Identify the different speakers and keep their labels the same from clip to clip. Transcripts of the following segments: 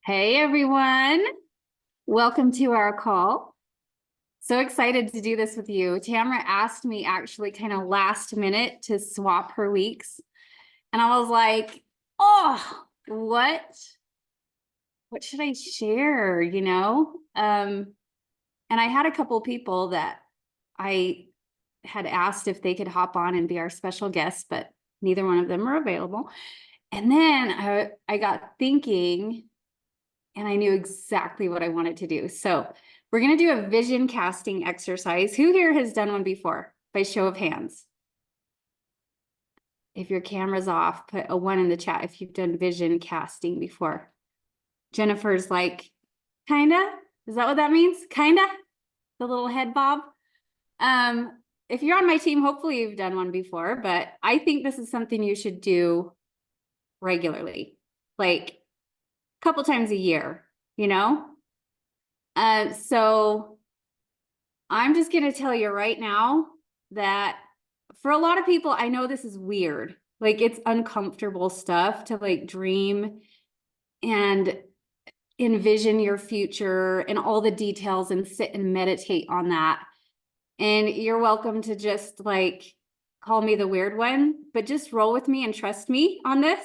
Speaker 1: Hey everyone, welcome to our call. So excited to do this with you. Tamara asked me actually kind of last minute to swap her weeks. And I was like, oh, what should I share, and I had a couple people that I had asked if they could hop on and be our special guests, but neither one of them were available. And then I got thinking, and I knew exactly what I wanted to do. So we're going to do a vision casting exercise. Who here has done one before? By show of hands. If your camera's off, put a 1 in the chat if you've done vision casting before. Jennifer's like, kinda? Is that what that means? Kinda? The little head bob? If you're on my team, hopefully you've done one before, but I think this is something you should do regularly, like a couple times a year, you know? So I'm just going to tell you right now that for a lot of people, I know this is weird. Like it's uncomfortable stuff to like dream and envision your future and all the details and sit and meditate on that. And you're welcome to just like call me the weird one, but just roll with me and trust me on this.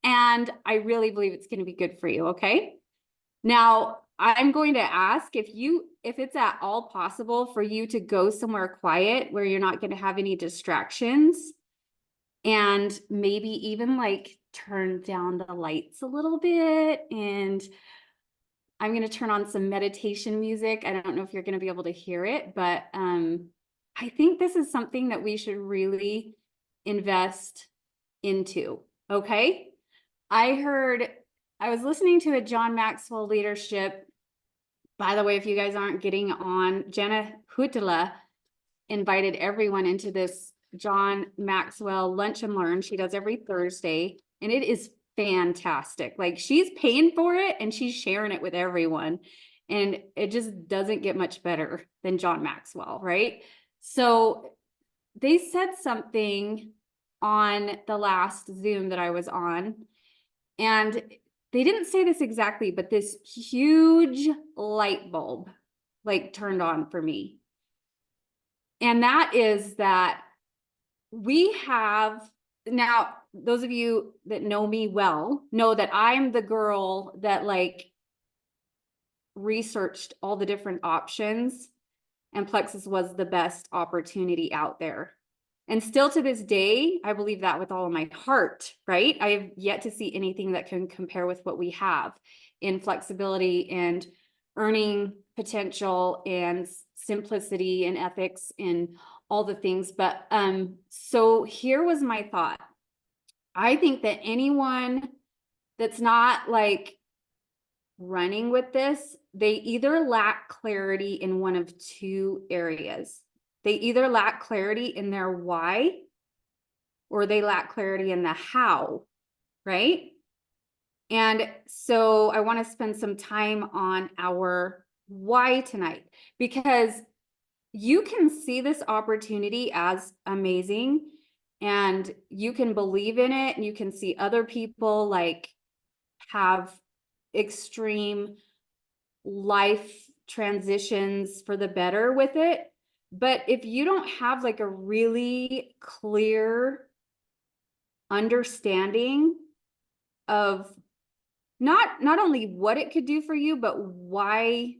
Speaker 1: And I really believe it's going to be good for you. Okay. Now, I'm going to ask if it's at all possible for you to go somewhere quiet where you're not going to have any distractions, and maybe even like turn down the lights a little bit. And I'm going to turn on some meditation music. I don't know if you're going to be able to hear it, but I think this is something that we should really invest into. Okay. I was listening to a John Maxwell leadership. By the way, if you guys aren't getting on, Jenna Hutala invited everyone into this John Maxwell Lunch and Learn. She does every Thursday, and it is fantastic. Like she's paying for it and she's sharing it with everyone. And it just doesn't get much better than John Maxwell, right? So they said something on the last Zoom that I was on, and they didn't say this exactly, but this huge light bulb like turned on for me. And that is that we have now, those of you that know me well know that I'm the girl that like researched all the different options, and Plexus was the best opportunity out there. And still to this day, I believe that with all of my heart, right? I have yet to see anything that can compare with what we have in flexibility and earning potential and simplicity and ethics and all the things. But so here was my thought. I think that anyone that's not like running with this, they either lack clarity in one of two areas. They either lack clarity in their why, or they lack clarity in the how, right? And so I want to spend some time on our why tonight, because you can see this opportunity as amazing and you can believe in it, and you can see other people like have extreme life transitions for the better with it. But if you don't have like a really clear understanding of not only what it could do for you, but why,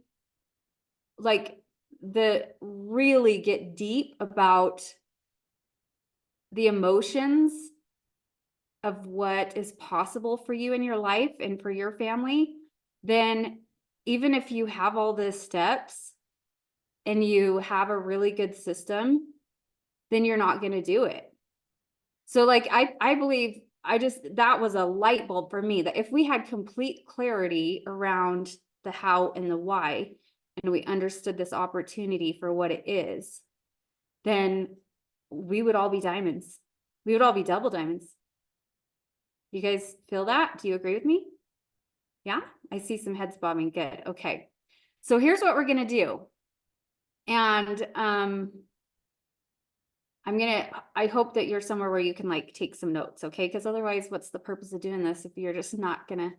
Speaker 1: like the really get deep about the emotions of what is possible for you in your life and for your family, then even if you have all the steps and you have a really good system, then you're not going to do it. So like, I believe that was a light bulb for me, that if we had complete clarity around the how and the why, and we understood this opportunity for what it is, then we would all be diamonds. We would all be double diamonds. You guys feel that? Do you agree with me? Yeah, I see some heads bobbing. Good. Okay. So here's what we're going to do. And I hope that you're somewhere where you can like take some notes, okay? Because otherwise, what's the purpose of doing this if you're just not gonna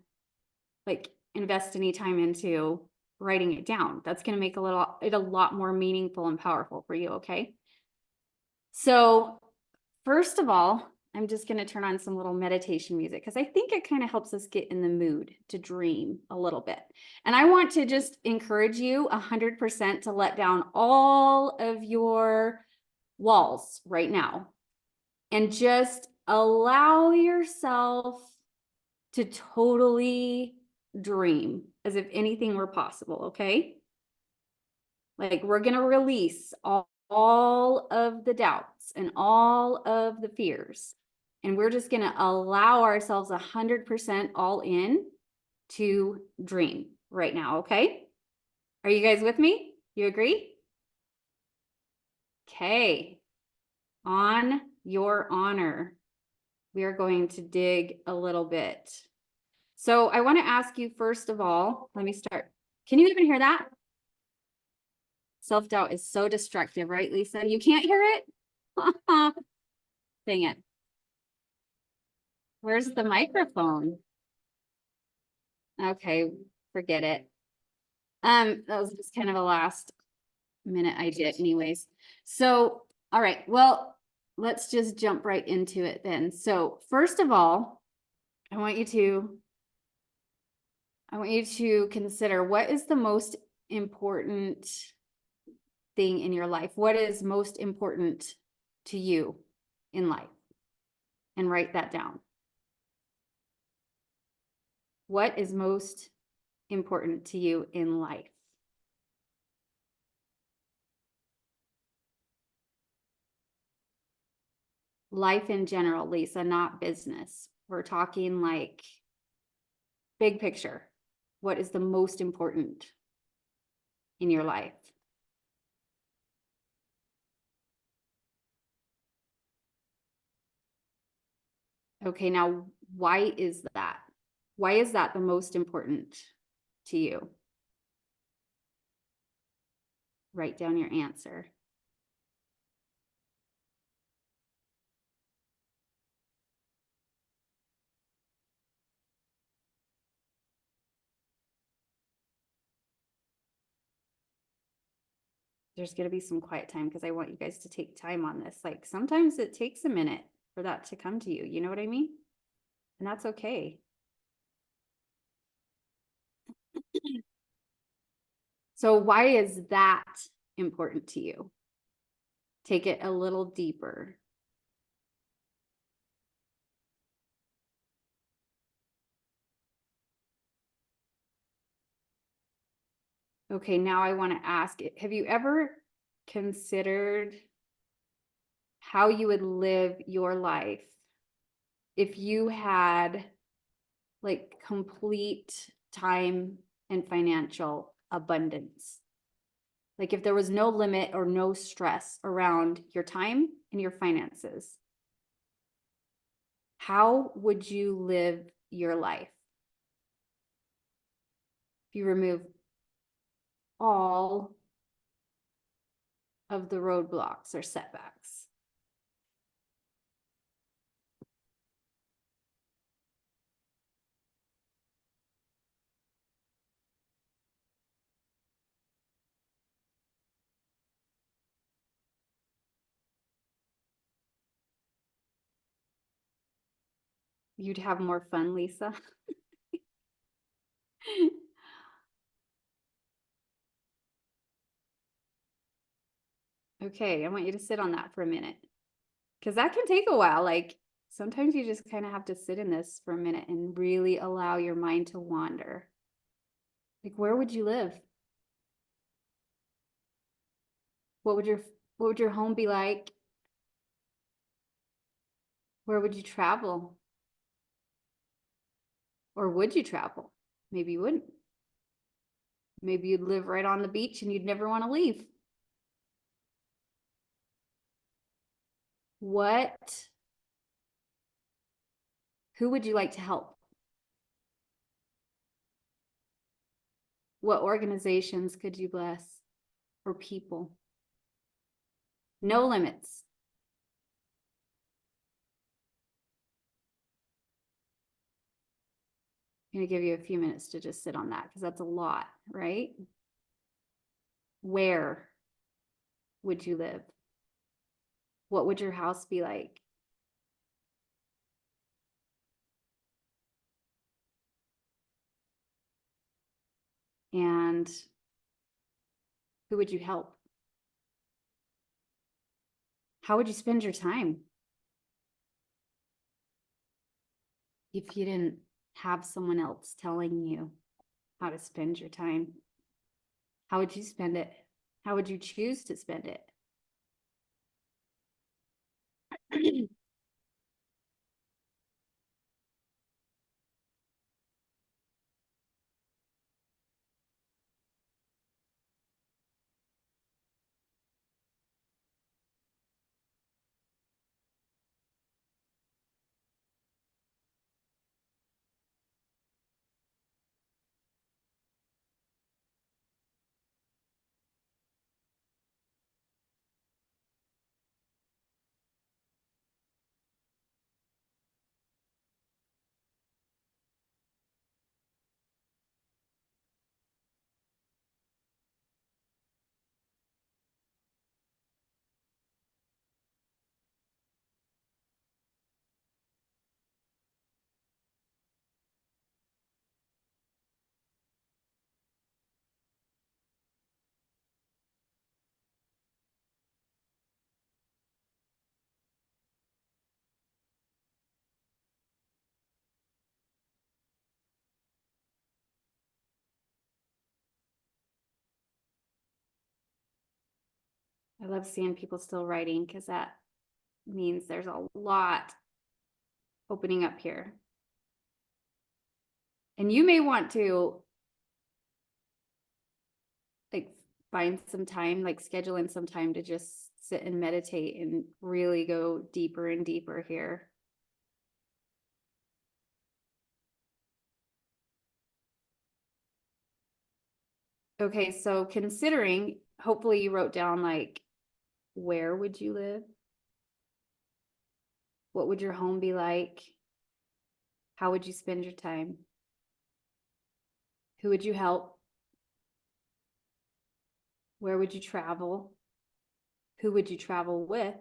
Speaker 1: like invest any time into writing it down. That's going to make it a lot more meaningful and powerful for you. Okay. So first of all, I'm just going to turn on some little meditation music because I think it kind of helps us get in the mood to dream a little bit. And I want to just encourage you 100% to let down all of your walls right now and just allow yourself to totally dream as if anything were possible, okay? Like we're going to release all of the doubts and all of the fears. And we're just going to allow ourselves 100% all in to dream right now, okay? Are you guys with me? You agree? Okay. On your honor, we are going to dig a little bit. So I want to ask you, first of all, let me start. Can you even hear that? Self-doubt is so destructive, right, Lisa? You can't hear it? Dang it. Where's the microphone? Okay, forget it. That was just kind of a last minute idea anyways. So, all right, well, let's just jump right into it then. So first of all, I want you to consider what is the most important thing in your life? What is most important to you in life? And write that down. What is most important to you in life? Life in general, Lisa, not business. We're talking like big picture. What is the most important in your life? Okay, now why is that? Why is that the most important to you? Write down your answer. There's going to be some quiet time because I want you guys to take time on this. Like sometimes it takes a minute for that to come to you. You know what I mean? And that's okay. So why is that important to you? Take it a little deeper. Okay, now I want to ask, have you ever considered how you would live your life if you had like complete time and financial abundance? Like if there was no limit or no stress around your time and your finances, how would you live your life? If you remove all of the roadblocks or setbacks. You'd have more fun, Lisa. Okay, I want you to sit on that for a minute because that can take a while. Like sometimes you just kind of have to sit in this for a minute and really allow your mind to wander. Like where would you live? What would your home be like? Where would you travel? Or would you travel? Maybe you wouldn't. Maybe you'd live right on the beach and you'd never want to leave. Who would you like to help? What organizations could you bless or people? No limits. I'm gonna give you a few minutes to just sit on that because that's a lot, right? Where would you live? What would your house be like? And who would you help? How would you spend your time if you didn't have someone else telling you how to spend your time? How would you spend it? How would you choose to spend it? I love seeing people still writing because that means there's a lot opening up here. And you may want to like find some time, like schedule in some time to just sit and meditate and really go deeper and deeper here. Okay, so considering, hopefully you wrote down like, where would you live? What would your home be like? How would you spend your time? Who would you help? Where would you travel? Who would you travel with?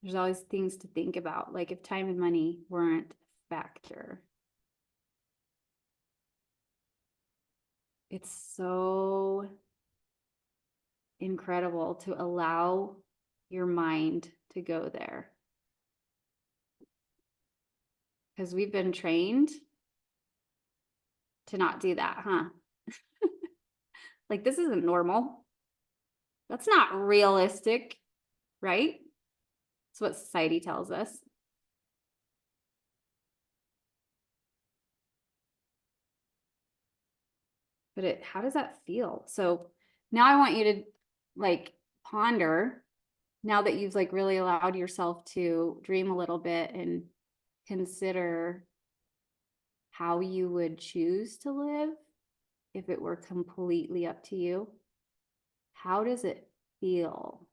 Speaker 1: There's always things to think about, like if time and money weren't a factor. It's so incredible to allow your mind to go there. Because we've been trained to not do that, huh? Like, this isn't normal. That's not realistic, right? That's what society tells us. But how does that feel? So now I want you to like ponder, now that you've like really allowed yourself to dream a little bit and consider how you would choose to live if it were completely up to you. How does it feel?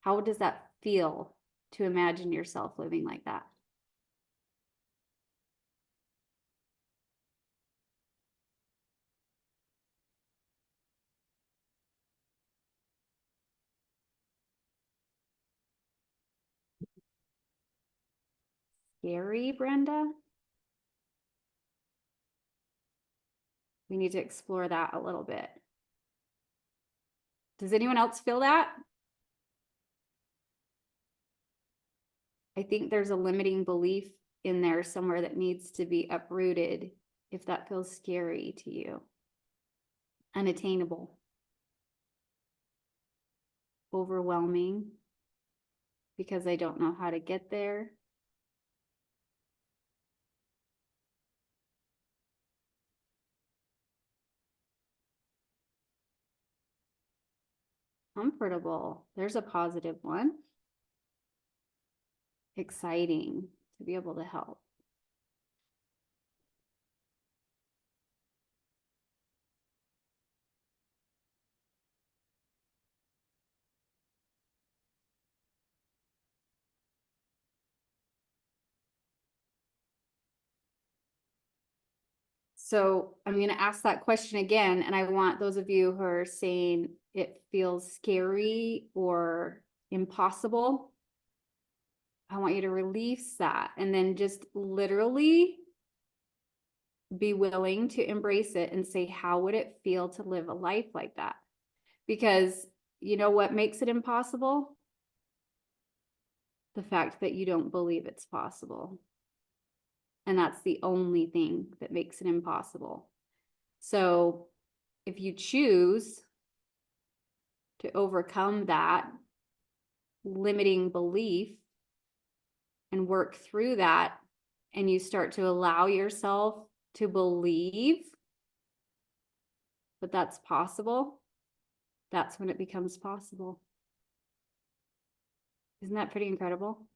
Speaker 1: How does that feel to imagine yourself living like that? Scary, Brenda? We need to explore that a little bit. Does anyone else feel that? I think there's a limiting belief in there somewhere that needs to be uprooted if that feels scary to you. Unattainable. Overwhelming because I don't know how to get there. Comfortable. There's a positive one. Exciting to be able to help. So I'm going to ask that question again, and I want those of you who are saying it feels scary or impossible, I want you to release that and then just literally be willing to embrace it and say, how would it feel to live a life like that? Because you know what makes it impossible? The fact that you don't believe it's possible. And that's the only thing that makes it impossible. So if you choose to overcome that limiting belief and work through that, and you start to allow yourself to believe that that's possible, that's when it becomes possible. Isn't that pretty incredible?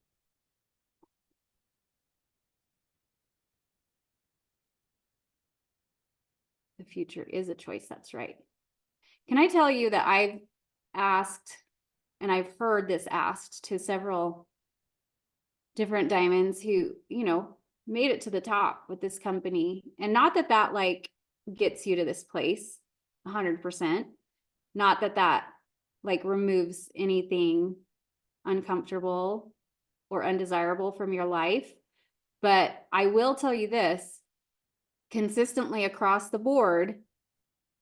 Speaker 1: The future is a choice, that's right. Can I tell you that I've asked, and I've heard this asked to several different diamonds who, you know, made it to the top with this company. And not that that like gets you to this place 100%. Not that that like removes anything uncomfortable or undesirable from your life. But I will tell you this, consistently across the board,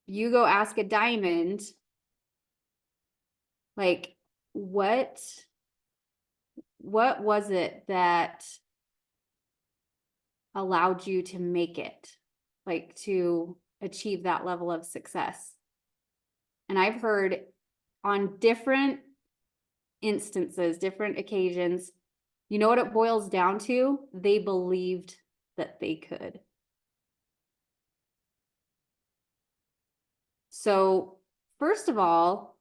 Speaker 1: you go ask a diamond, like, what was it that allowed you to make it, like to achieve that level of success? And I've heard on different instances, different occasions, you know what it boils down to? They believed that they could. So first of all,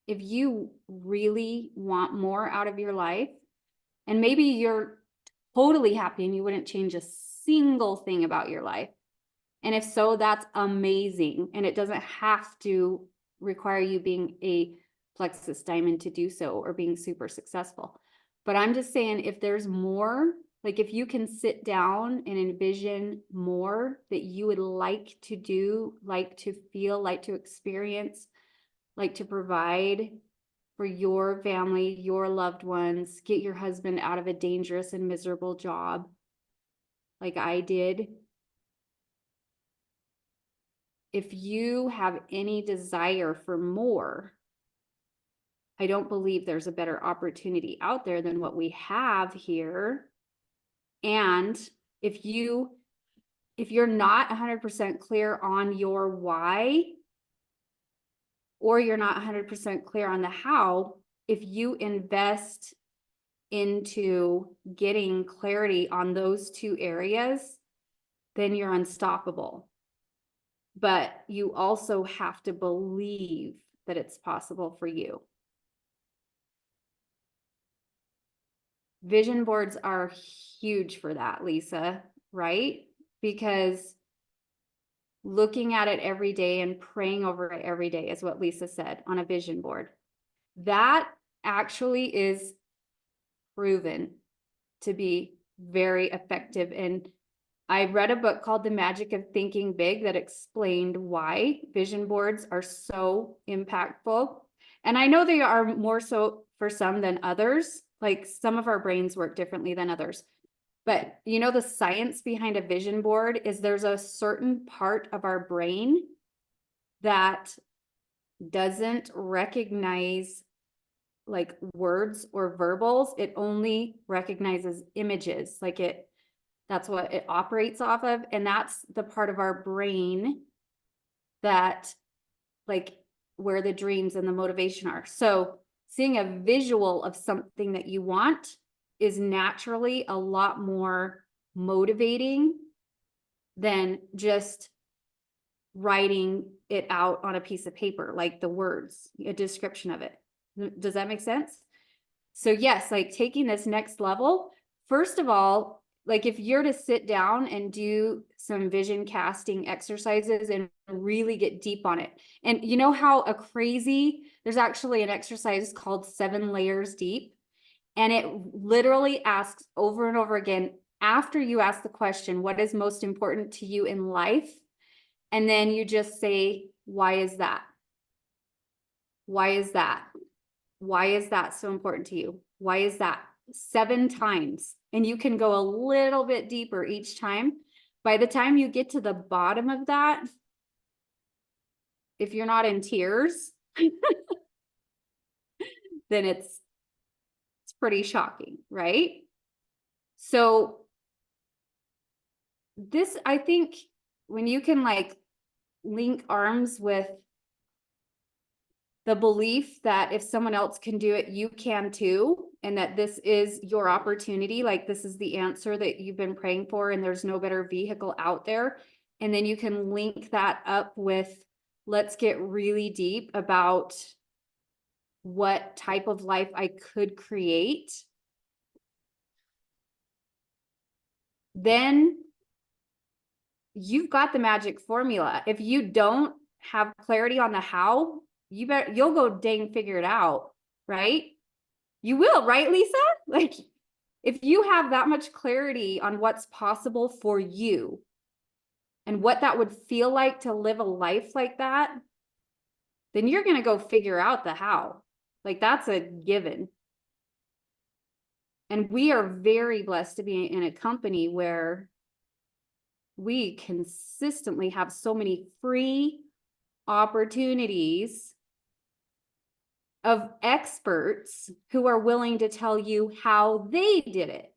Speaker 1: if you really want more out of your life, and maybe you're totally happy and you wouldn't change a single thing about your life, and if so, that's amazing. And it doesn't have to require you being a Plexus diamond to do so or being super successful. But I'm just saying, if there's more, like if you can sit down and envision more that you would like to do, like to feel, like to experience, like to provide for your family, your loved ones, get your husband out of a dangerous and miserable job like I did. If you have any desire for more, I don't believe there's a better opportunity out there than what we have here. And if you're not 100% clear on your why, or you're not 100% clear on the how, if you invest into getting clarity on those two areas, then you're unstoppable. But you also have to believe that it's possible for you. Vision boards are huge for that, Lisa, right? Because looking at it every day and praying over it every day is what Lisa said on a vision board. That actually is proven to be very effective. And I read a book called The Magic of Thinking Big that explained why vision boards are so impactful. And I know they are more so for some than others. Like some of our brains work differently than others. But you know, the science behind a vision board is there's a certain part of our brain that doesn't recognize like words or verbals. It only recognizes images. That's what it operates off of. And that's the part of our brain that like where the dreams and the motivation are. So seeing a visual of something that you want is naturally a lot more motivating than just writing it out on a piece of paper, like the words, a description of it. Does that make sense? So yes, like taking this next level, first of all, like if you're to sit down and do some vision casting exercises and really get deep on it. And you know how there's actually an exercise called 7 layers deep. And it literally asks over and over again, after you ask the question, what is most important to you in life? And then you just say, why is that? Why is that? Why is that so important to you? Why is that? 7 times. And you can go a little bit deeper each time. By the time you get to the bottom of that, if you're not in tears, then it's pretty shocking, right? So this, I think, when you can like link arms with the belief that if someone else can do it, you can too, and that this is your opportunity, like this is the answer that you've been praying for, and there's no better vehicle out there. And then you can link that up with, let's get really deep about what type of life I could create. Then you've got the magic formula. If you don't have clarity on the how, you'll go dang figure it out, right? You will, right, Lisa? Like, if you have that much clarity on what's possible for you and what that would feel like to live a life like that, then you're going to go figure out the how. Like, that's a given. And we are very blessed to be in a company where we consistently have so many free opportunities of experts who are willing to tell you how they did it,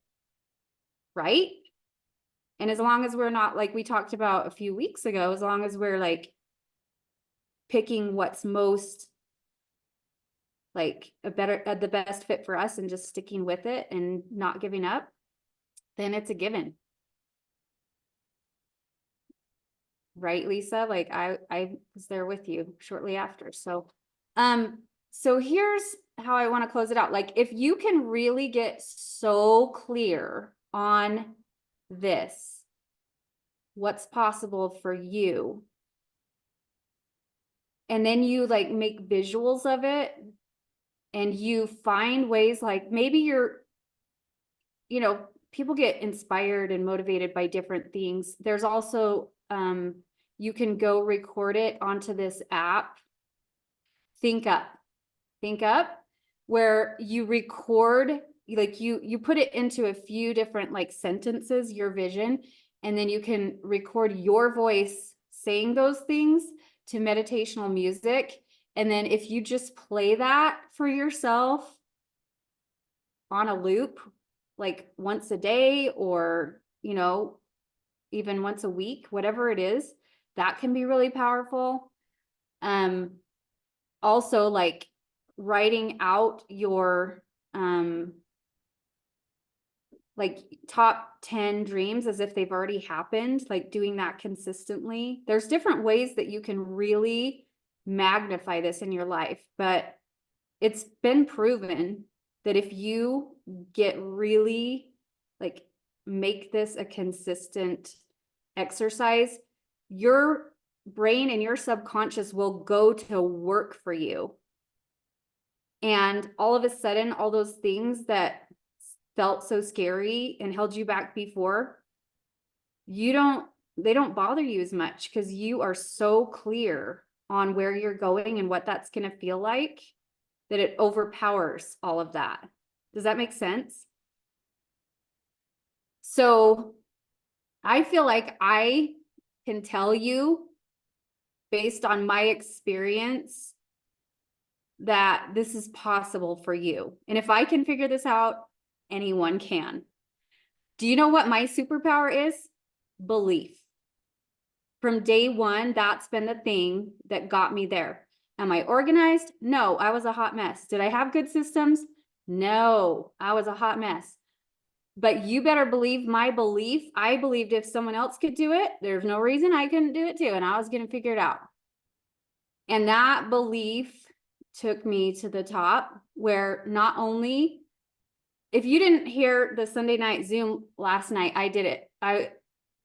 Speaker 1: right? And as long as we're not, like we talked about a few weeks ago, as long as we're like picking what's most like the best fit for us and just sticking with it and not giving up, then it's a given. Right, Lisa? Like I was there with you shortly after. So here's how I want to close it out. Like, if you can really get so clear on this, what's possible for you, and then you like make visuals of it, and you find ways, like maybe people get inspired and motivated by different things. There's also, you can go record it onto this app, Think Up, where you record, like you put it into a few different like sentences, your vision, and then you can record your voice saying those things to meditational music. And then if you just play that for yourself on a loop, like once a day, or, even once a week, whatever it is, that can be really powerful. Also, like writing out your like top 10 dreams as if they've already happened, like doing that consistently. There's different ways that you can really magnify this in your life, but it's been proven that if you get really like make this a consistent exercise, your brain and your subconscious will go to work for you. And all of a sudden, all those things that felt so scary and held you back before, they don't bother you as much because you are so clear on where you're going and what that's going to feel like, that it overpowers all of that. Does that make sense? So I feel like I can tell you, based on my experience, that this is possible for you. And if I can figure this out, anyone can. Do you know what my superpower is? Belief. From day one, that's been the thing that got me there. Am I organized? No, I was a hot mess. Did I have good systems? No, I was a hot mess. But you better believe my belief. I believed if someone else could do it, there's no reason I couldn't do it too. And I was going to figure it out. And that belief took me to the top, where not only, if you didn't hear the Sunday night Zoom last night, I did it.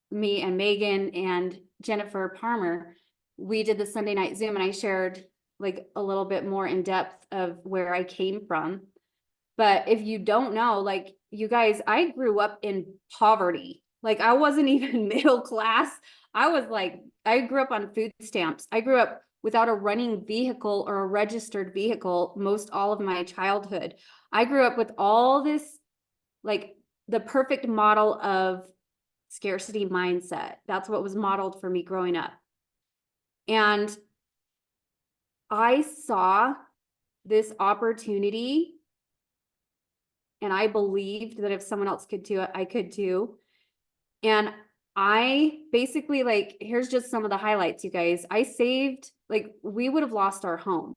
Speaker 1: Me and Megan and Jennifer Palmer, we did the Sunday night Zoom, and I shared like a little bit more in depth of where I came from. But if you don't know, like you guys, I grew up in poverty. Like I wasn't even middle class. I grew up on food stamps. I grew up without a running vehicle or a registered vehicle most all of my childhood. I grew up with all this, like the perfect model of scarcity mindset. That's what was modeled for me growing up. And I saw this opportunity and I believed that if someone else could do it, I could too. And I basically, like, here's just some of the highlights, you guys. I saved, like, we would have lost our home.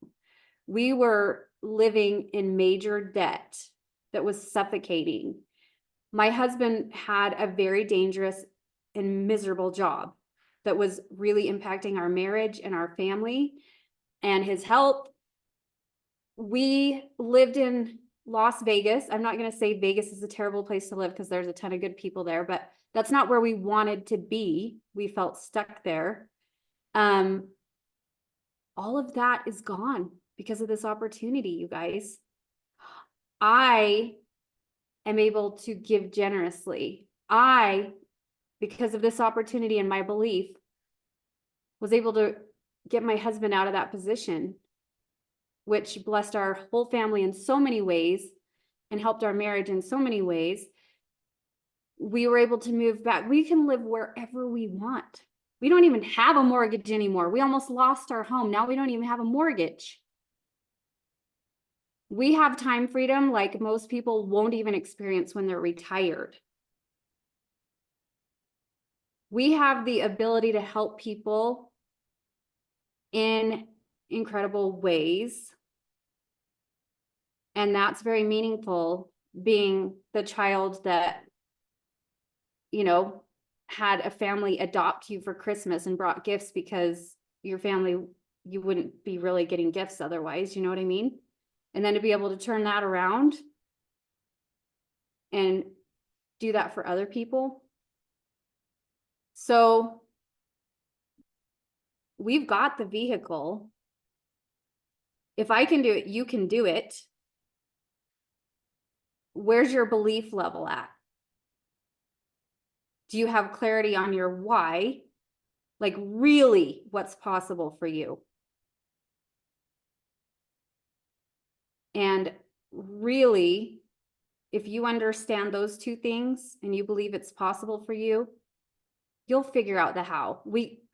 Speaker 1: We were living in major debt that was suffocating. My husband had a very dangerous and miserable job that was really impacting our marriage and our family and his health. We lived in Las Vegas. I'm not going to say Vegas is a terrible place to live because there's a ton of good people there, but that's not where we wanted to be. We felt stuck there. All of that is gone because of this opportunity, you guys. I am able to give generously. Because of this opportunity and my belief, was able to get my husband out of that position, which blessed our whole family in so many ways and helped our marriage in so many ways. We were able to move back. We can live wherever we want. We don't even have a mortgage anymore. We almost lost our home. Now we don't even have a mortgage. We have time freedom like most people won't even experience when they're retired. We have the ability to help people in incredible ways. And that's very meaningful, being the child that, you know, had a family adopt you for Christmas and brought gifts because your family, you wouldn't be really getting gifts otherwise, you know what I mean? And then to be able to turn that around and do that for other people. So we've got the vehicle. If I can do it, you can do it. Where's your belief level at? Do you have clarity on your why? Like really what's possible for you? And really, if you understand those two things and you believe it's possible for you, you'll figure out the how.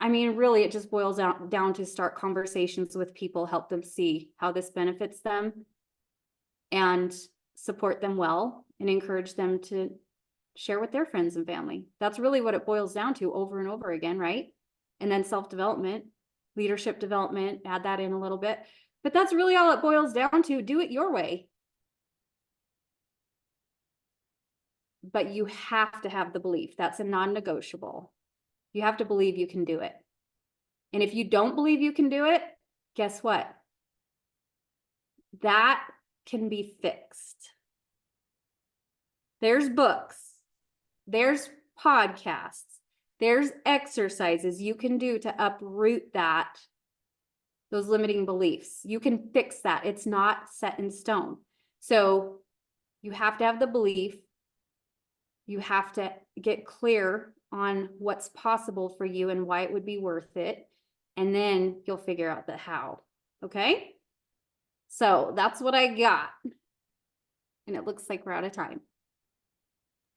Speaker 1: I mean, really, it just boils down to start conversations with people, help them see how this benefits them and support them well and encourage them to share with their friends and family. That's really what it boils down to over and over again, right? And then self-development, leadership development, add that in a little bit. But that's really all it boils down to. Do it your way. But you have to have the belief. That's a non-negotiable. You have to believe you can do it. And if you don't believe you can do it, guess what? That can be fixed. There's books, there's podcasts, there's exercises you can do to uproot those limiting beliefs. You can fix that. It's not set in stone. So you have to have the belief. You have to get clear on what's possible for you and why it would be worth it. And then you'll figure out the how. Okay? So that's what I got. And it looks like we're out of time.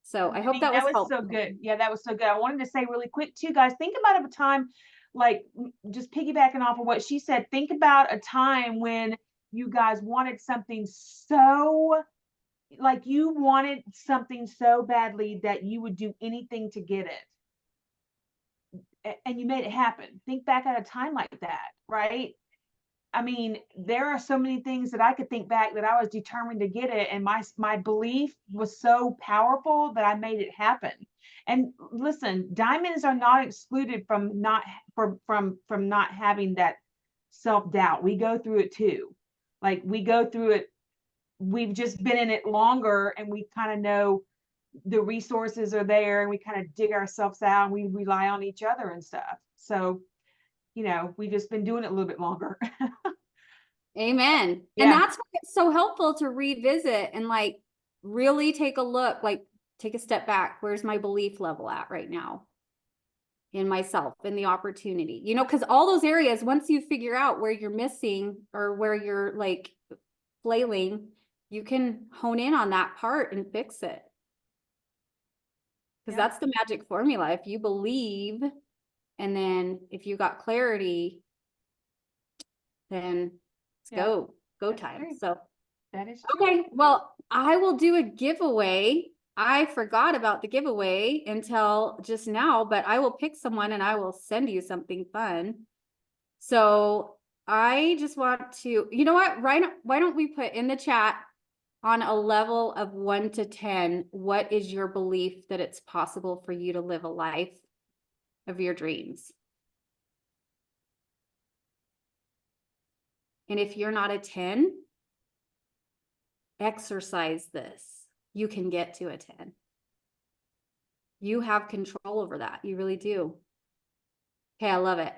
Speaker 1: So I hope that was helpful.
Speaker 2: So good. Yeah, that was so good. I wanted to say really quick too, guys, think about a time, like just piggybacking off of what she said, think about a time when you guys wanted something so, like you wanted something so badly that you would do anything to get it. And you made it happen. Think back at a time like that, right? I mean, there are so many things that I could think back that I was determined to get it, and my belief was so powerful that I made it happen. And listen, diamonds are not excluded from not having that self-doubt. We go through it too. Like we go through it. We've just been in it longer, and we kind of know the resources are there, and we kind of dig ourselves out, and we rely on each other and stuff. So, you know, we've just been doing it a little bit longer.
Speaker 1: Amen.
Speaker 2: Yeah.
Speaker 1: And that's why it's so helpful to revisit and like really take a look, like take a step back. Where's my belief level at right now? In myself, in the opportunity, you know, because all those areas, once you figure out where you're missing or where you're like flailing, you can hone in on that part and fix it. Because
Speaker 2: Yeah.
Speaker 1: that's the magic formula. If you believe, and then if you got clarity, then let's
Speaker 2: Yeah.
Speaker 1: go
Speaker 2: That's
Speaker 1: time.
Speaker 2: true.
Speaker 1: So
Speaker 2: That is true.
Speaker 1: okay, well, I will do a giveaway. I forgot about the giveaway until just now, but I will pick someone and I will send you something fun. So I just want to, you know what, why don't we put in the chat on a level of 1 to 10, what is your belief that it's possible for you to live a life of your dreams? And if you're not a 10, exercise this. You can get to a 10. You have control over that. You really do. Okay, I love it.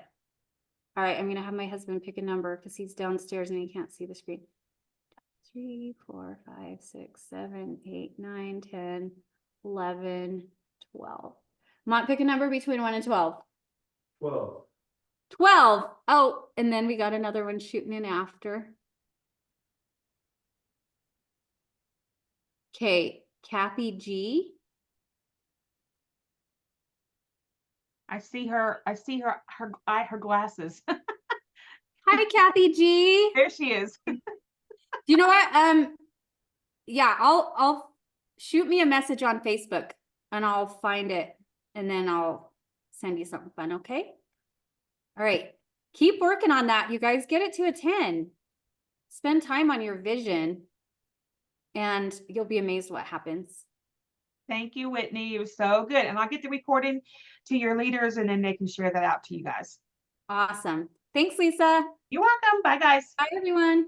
Speaker 1: All right, I'm going to have my husband pick a number because he's downstairs and he can't see the screen. 3, 4, 5, 6, 7, 8, 9, 10, 11, 12. Mont, pick a number between 1 and 12.
Speaker 3: 12.
Speaker 1: 12. Oh, and then we got another one shooting in after. Okay, Kathy G.
Speaker 2: I see her her glasses.
Speaker 1: Hi, Kathy G.
Speaker 2: There she is.
Speaker 1: You know what? Yeah, I'll shoot me a message on Facebook and I'll find it and then I'll send you something fun, okay? All right. Keep working on that. You guys get it to a 10. Spend time on your vision and you'll be amazed what happens.
Speaker 2: Thank you, Whitney. It was so good. And I'll get the recording to your leaders and then they can share that out to you guys.
Speaker 1: Awesome. Thanks, Lisa.
Speaker 2: You're welcome. Bye, guys.
Speaker 1: Bye, everyone.